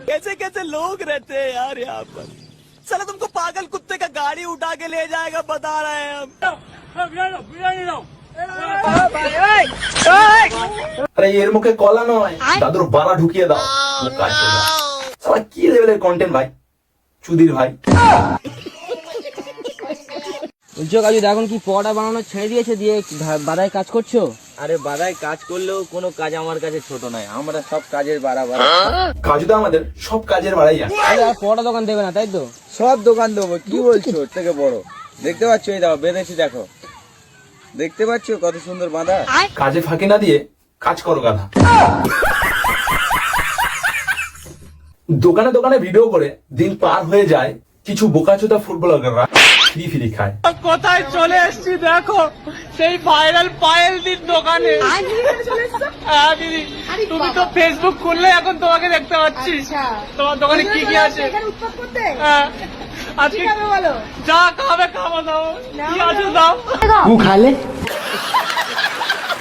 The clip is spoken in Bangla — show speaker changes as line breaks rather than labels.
कैसे कैसे लोग रहते हैं यार यहाँ पर। साला तुमको पागल कुत्ते का गाड़ी उठा के ले जाएगा बता रहे हैं हम।
আরে এর মুখে কলা নয়, দাদুর বাড়া ঢুকিয়ে দাও। সালা কি লেভেলের কন্টেন্ট ভাই, চুদির ভাই।
বলছো কাজু এখন কি পড়া বানানো ছেড়ে দিয়েছে, দিয়ে বাড়ায় কাজ করছো?
আরে বাধায় কাজ করলেও কোনো কাজ আমার কাছে ছোট নয়, আমরা সব কাজের বাড়াবার।
কাজু তো আমাদের সব কাজের বাড়াই জানে।
আর পড়া দোকান দেবে না তাই তো?
সব দোকান দেবো, কি বলছো? ওর থেকে বড় দেখতে পাচ্ছ, এই দাও বেঁধেছি, দেখো দেখতে পাচ্ছ কত সুন্দর বাঁধা।
কাজে ফাঁকি না দিয়ে কাজ করো গাধা। দোকানে দোকানে ভিডিও করে দিন পার হয়ে যায়, কিছু বোকাচোদা ফুটবলাররা ফ্রি ফ্রি খায়।
কোথায় চলে এসছি দেখো, সেই ভাইরাল পায়েল দিন দোকানে। হ্যাঁ দিদি, তুমি তো ফেসবুক খুললে এখন তোমাকে দেখতে পাচ্ছি। তোমার দোকানে কি কি আছে? হ্যাঁ আজকে যা খাবে খাওয়া দাও, কি আছে দাও।
খালে